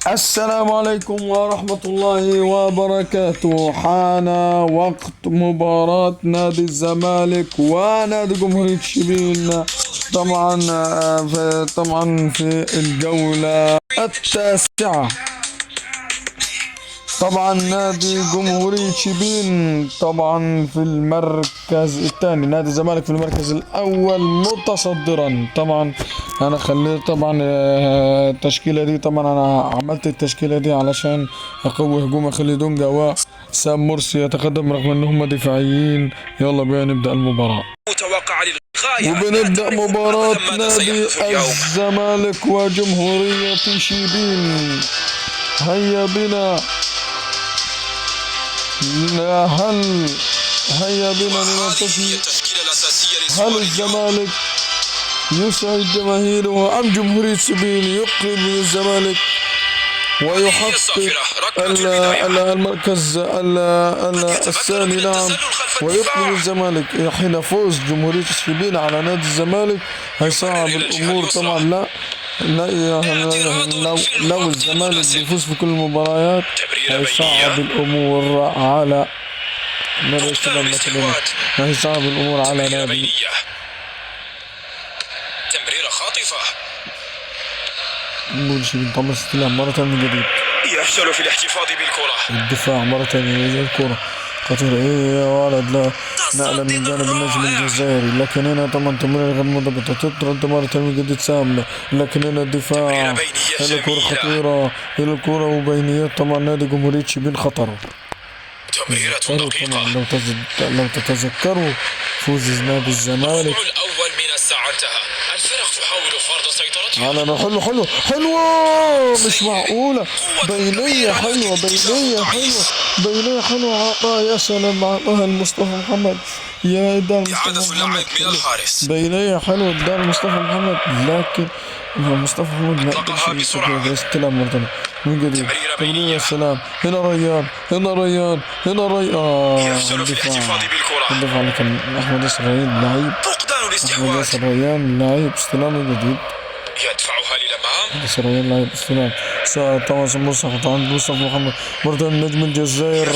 السلام عليكم ورحمة الله وبركاته. حان وقت مباراة نادي الزمالك ونادي جمهورية شبين. طبعا في الجولة التاسعة. طبعا نادي جمهورية شبين طبعا في المركز الثاني، نادي الزمالك في المركز الأول متصدرا. طبعا أنا خليت طبعا التشكيلة دي، طبعا أنا عملت التشكيلة دي علشان أقوي هجوم، أخلي دونجا وسام مرسي يتقدم رغم إن هم دفاعيين. يلا بينا نبدأ المباراة. وبنبدأ مباراة نادي الزمالك وجمهورية شبين. هيا بنا هيا بنا لنلتقي. هل الزمالك يسعد جماهيره أم جمهورية شبين يقرب من الزمالك ويحقق المركز الثاني؟ نعم، ويقرب الزمالك حين فوز جمهورية شبين على نادي الزمالك هيصعب الأمور. طبعا لو الزمالك بيفوز في كل المباريات هيصعب الأمور على هيصعب الأمور على نادي. تمريرة خاطفة. نقول شبين طبعا استلام مرة من جديد. يفشل في الاحتفاظ بالكرة. الدفاع مرة ثانية، الكرة خطيرة. ايه يا ولد، لا نقلة من جانب النجم الجزائري، لكن هنا طبعا تمرير غير منضبطة، تطرد مرة من جديد سامة، لكن هنا الدفاع، هنا الكرة خطيرة، هنا الكرة وبينيات. طبعا نادي جمهورية شبين خطر. تمريرة دقيقة. لو تتذكروا فوز نادي الزمالك الأول من الساعة انتهى. الفرق تحاول فرض سيطرتها. على حلوة مش معقولة. بينية حلوة، بينية حلوة عطاها. يا سلام عطاها المصطفى محمد. يا دار مصطفى محمد، بينية حلوة دار مصطفى محمد، لكن مصطفى محمد ما قدرش يستلم مرة ثانية من جديد. تمرير. يا سلام، هنا ريان الدفاع لكن أحمد ياسر ريان لعيب. أحمد ياسر ريان لعيب استلام من جديد. يدفعها للأمام. ياسر ريان لعيب استلام. طبعا مصطفى عند مصطفى محمد مرة نجم الجزائر،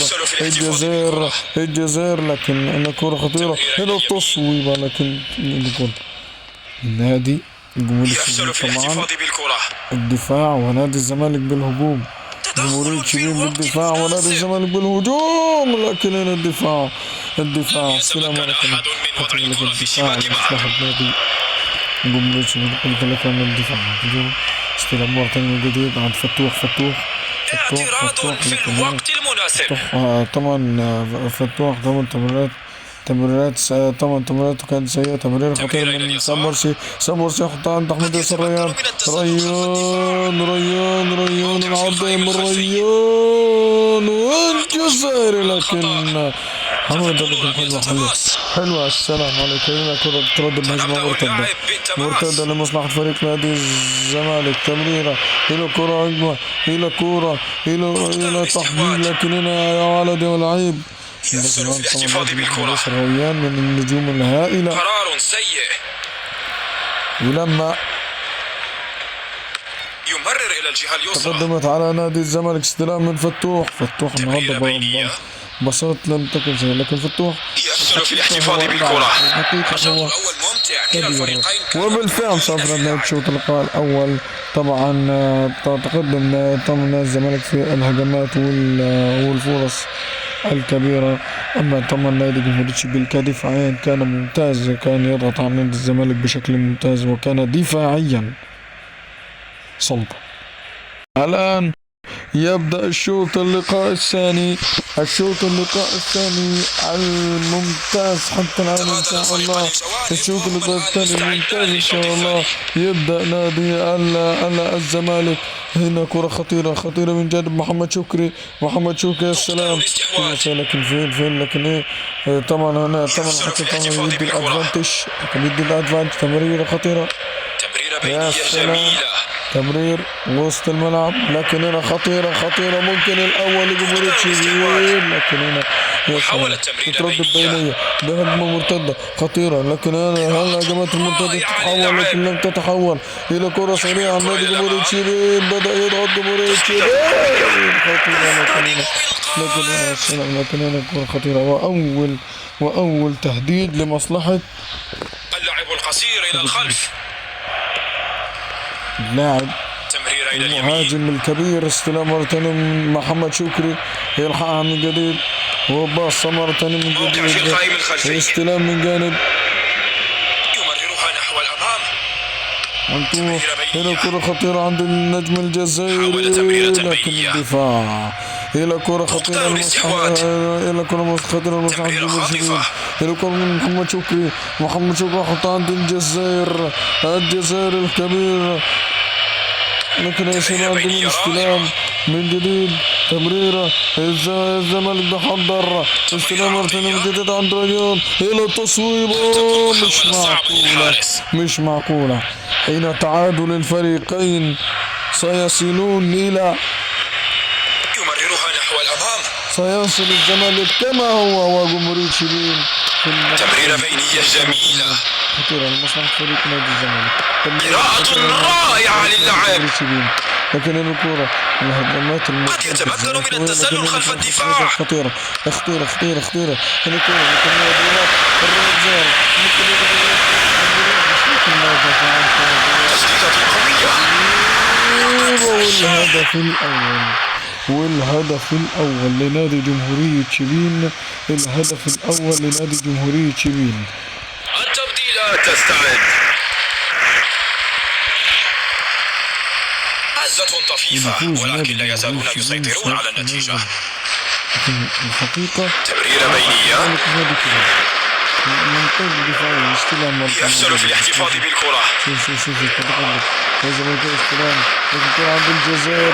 لكن أنا كرة خطيرة. هنا التصويبة لكن الجول. نادي جمهورية طبعا الدفاع ونادي الزمالك بالهجوم. جمهورية شبين بالدفاع ونادي الزمالك بالهجوم، لكن هنا الدفاع استلام لكن الدفاع لمصلحة نادي جمهورية شبين. قلت لك أن الدفاع هجوم. استلام مرة من جديد عند فتوح طبعا فتوح ضمن تمريرات تمريراته كانت سيئة. تمرير خطير من سام مرسي يحطها عند أحمد ياسر ريان العرضية من ريان والجزائري، لكن حمد حلوة. السلام عليكم. هنا كرة ترد الهجمة مرتدة لمصلحة فريق نادي الزمالك. تمريرة إلى كرة هجمة، إلى تحضير، لكن هنا يا ولد يا لعيب يفشل في الاحتفاظ بالكرة. ريان من النجوم الهائلة. قرار سيء. ولما يمرر إلى الجهة اليسرى. تقدمت على نادي الزمالك استلام من فتوح النهارده بساط لم تكن سهلة، لكن فتوح يفشل في الاحتفاظ بالكرة. الشوط الأول ممتع كلا الفريقين. وبالفعل صافرة نهاية الشوط اللقاء الأول. طبعا تقدم نادي الزمالك في الهجمات والفرص الكبيرة. أما طبعا نادي جمهورية شبين كدفاعيا كان ممتاز، كان يضغط على نادي الزمالك بشكل ممتاز وكان دفاعيا صلبا. الآن يبدأ الشوط اللقاء الثاني الممتاز حتى الآن إن شاء الله. الشوط اللقاء الثاني الممتاز إن شاء الله. يبدأ نادي الزمالك. هنا كرة خطيرة من جانب محمد شكري. يا سلام، لكن فين لكن ايه. طبعا هنا حتى يدي الادفانتج. تمريرة خطيرة يا سلام، تمرير وسط الملعب، لكن هنا خطيرة خطيرة، ممكن الأول لجمهورية شبين، لكن هنا يا سلام تتردد بينية بهجمة مرتدة خطيرة، لكن هنا هجمات المرتدة تتحول، لكن لم تتحول إلى كرة سريعة عن نادي جمهورية شبين، بدأ يضغط جمهورية شبين خطيرة، لكن هنا كرة خطيرة، وأول تهديد لمصلحة اللعب القصير إلى الخلف. اللاعب تمريرة إلى اليمين. المهاجم الكبير، استلام مرة ثانية من محمد شكري، يلحقها من جديد وباصة مرة ثانية من جديد، استلام من جانب، يمررها نحو الأمام. هنا كرة خطيرة عند النجم الجزائري، لكن الدفاع إلى كرة خطيرة إلى كرة خطيرة لمصلحة المرشدين، إلى كرة من محمد شكري حطها عند الجزائر الكبير، لكن يصل عند الاستلام من جديد، تمريرة الزمالك بحضر استلام مرة ثانية من جديد عند ريان، إلى تصويبه مش معقولة حين تعادل الفريقين سيصلون إلى يمررها نحو الأمام. سيصل الزمالك كما هو وجمهورية شبين. تمريرة بينية جميلة خطيرة لمصلحة فريق نادي الزمالك، قراءة رائعة للاعب، لكن الكرة الهجمات قد يتمكن من التسلل خلف الدفاع. خطيرة الكرة والهدف الأول لنادي جمهورية شبين، التبديلات تستعد. عزة طفيفة ولكن لا يزالون يسيطرون على النتيجة. الحقيقة تمريرة بينية يفشل في الاحتفاظ بالكرة. شوف التقلب لازم استلام، لكن عند الجزائر،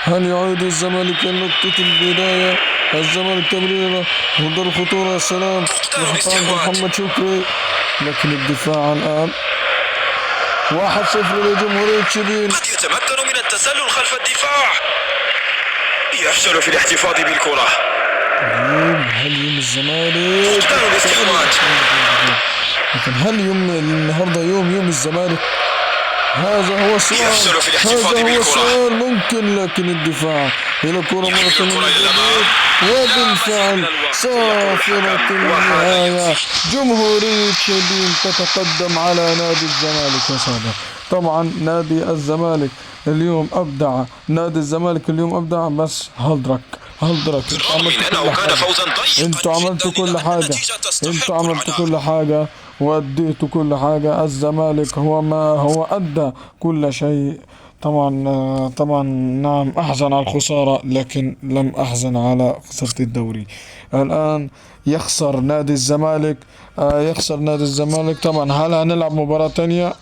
هل يعيد الزمالك نقطة البداية؟ الزمالك تمريرة ضد الخطورة، السلام محمد شكري، لكن الدفاع الآن 1-0 لجمهورية شبين. قد يتمكن من التسلل خلف الدفاع، يفشل في الاحتفاظ بالكرة. هل يوم الزمالك لكن هل يوم النهارده يوم الزمالك؟ هذا هو السؤال، ممكن، لكن الدفاع إلى كرة مرة ثانية، وبالفعل صافرة النهاية، جمهورية شبين تتقدم على نادي الزمالك. يا سادة، طبعا نادي الزمالك اليوم أبدع، بس هالدرك انتوا عملتوا كل حاجة وأديتوا كل حاجة. الزمالك هو أدى كل شيء. طبعا نعم، أحزن على الخسارة، لكن لم أحزن على خسارة الدوري. الآن يخسر نادي الزمالك. طبعا هل هنلعب مباراة تانية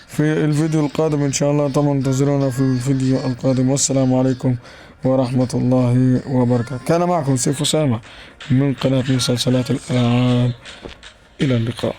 في الفيديو القادم إن شاء الله؟ طبعا انتظرونا في الفيديو القادم، والسلام عليكم ورحمة الله وبركاته. كان معكم سيف أسامة من قناة مسلسلات الألعاب، إلى اللقاء.